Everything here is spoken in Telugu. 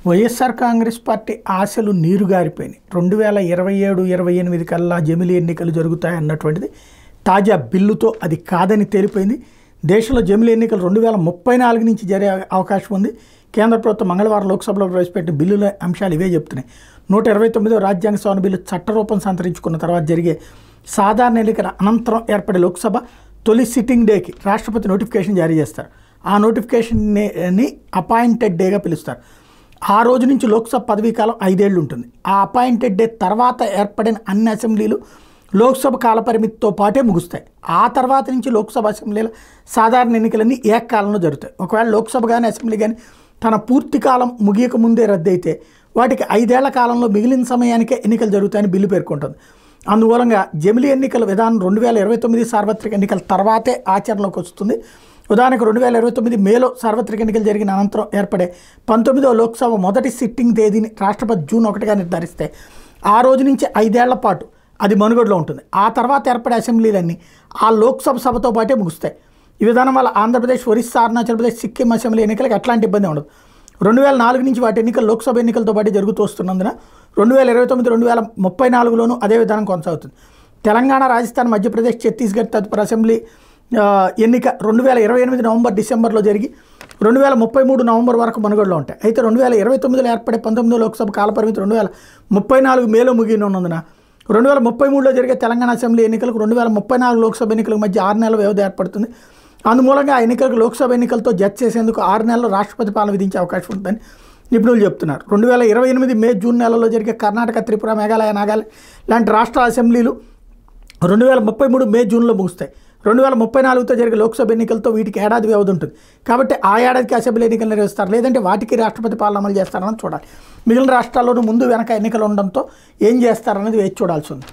వైఎస్ఆర్ కాంగ్రెస్ పార్టీ ఆశలు నీరుగారిపోయినాయి. 2027-28 కల్లా జమిలీ ఎన్నికలు జరుగుతాయన్నటువంటిది తాజా బిల్లుతో అది కాదని తేలిపోయింది. దేశంలో జమిలీ ఎన్నికలు 2034 నుంచి జరిగే అవకాశం ఉంది. కేంద్ర ప్రభుత్వం మంగళవారం లోక్సభలో ప్రవేశపెట్టిన బిల్లుల అంశాలు ఇవే చెప్తున్నాయి. 129వ రాజ్యాంగ సవరణ బిల్లు చట్టరూపం సంతరించుకున్న తర్వాత జరిగే సాధారణ ఎన్నికల అనంతరం ఏర్పడే లోక్సభ తొలి సిట్టింగ్ డేకి రాష్ట్రపతి నోటిఫికేషన్ జారీ చేస్తారు. ఆ నోటిఫికేషన్ని అపాయింటెడ్ డేగా పిలుస్తారు. ఆ రోజు నుంచి లోక్సభ పదవీ కాలం 5 ఏళ్ళు ఉంటుంది. ఆ అపాయింటెడ్ డే తర్వాత ఏర్పడిన అన్ని అసెంబ్లీలు లోక్సభ కాలపరిమితితో పాటే ముగుస్తాయి. ఆ తర్వాత నుంచి లోక్సభ అసెంబ్లీల సాధారణ ఎన్నికలన్నీ ఏకకాలంలో జరుగుతాయి. ఒకవేళ లోక్సభ కానీ అసెంబ్లీ కానీ తన పూర్తి కాలం ముగియక ముందే రద్దయితే వాటికి 5 ఏళ్ల కాలంలో మిగిలిన సమయానికే ఎన్నికలు జరుగుతాయని బిల్లు పేర్కొంటుంది. అందువలన జమిలీ ఎన్నికల విధానం 2029 సార్వత్రిక ఎన్నికల తర్వాతే ఆచరణలోకి వస్తుంది. ఉదాహరణకు 2029 మేలో సార్వత్రిక ఎన్నికలు జరిగిన అనంతరం ఏర్పడే 19వ లోక్సభ మొదటి సిట్టింగ్ తేదీని రాష్ట్రపతి జూన్ 1గా నిర్ధారిస్తే ఆ రోజు నుంచి 5 ఏళ్ల పాటు అది మనుగడలో ఉంటుంది. ఆ తర్వాత ఏర్పడే అసెంబ్లీలన్నీ ఆ లోక్సభ సభతో పాటే ముగుస్తాయి. ఈ విధానం వల్ల ఆంధ్రప్రదేశ్, ఒరిస్సా, అరుణాచల్ ప్రదేశ్, సిక్కిం అసెంబ్లీ ఎన్నికలకు ఎట్లాంటి ఇబ్బంది ఉండదు. 2004 నుంచి వాటి ఎన్నికలు లోక్సభ ఎన్నికలతో పాటు జరుగుతూ వస్తున్నందున 2029-2034లోనూ అదే విధానం కొనసాగుతుంది. తెలంగాణ, రాజస్థాన్, మధ్యప్రదేశ్, ఛత్తీస్గఢ్ తదుపరి అసెంబ్లీ ఎన్నిక 2028 నవంబర్, డిసెంబర్లో జరిగి 2033 నవంబర్ వరకు మనుగడలో ఉంటాయి. అయితే 2029లో ఏర్పడే 19వ లోక్సభ కాలపరిమితి 2034 మేలో ముగియనున్నందున 2033లో జరిగే తెలంగాణ అసెంబ్లీ ఎన్నికలకు 2034 లోక్సభ ఎన్నికలకు మధ్య 6 నెలల వ్యవధి ఏర్పడుతుంది. అందుమూలంగా ఆ ఎన్నికలకు లోక్సభ ఎన్నికలతో జడ్జ్ చేసేందుకు 6 నెలలు రాష్ట్రపతి పాలన విధించే అవకాశం ఉంటుందని నిపుణులు చెప్తున్నారు. 2028 మే, జూన్ నెలల్లో జరిగే కర్ణాటక, త్రిపుర, మేఘాలయ, నాగాలాండ్ లాంటి రాష్ట్రాల అసెంబ్లీలు 2033 మే, జూన్లో ముగుస్తాయి. 2034తో జరిగే లోక్సభ ఎన్నికలతో వీటికి ఏడాది వ్యవధి ఉంటుంది. కాబట్టి ఆ ఏడాదికి అసెంబ్లీ ఎన్నికలు నిర్వహిస్తారు, లేదంటే వాటికి రాష్ట్రపతి పాలన అమలు చేస్తారని చూడాలి. మిగిలిన రాష్ట్రాల్లోనూ ముందు వెనక ఎన్నికలు ఉండడంతో ఏం చేస్తారనేది వేచి చూడాల్సి ఉంది.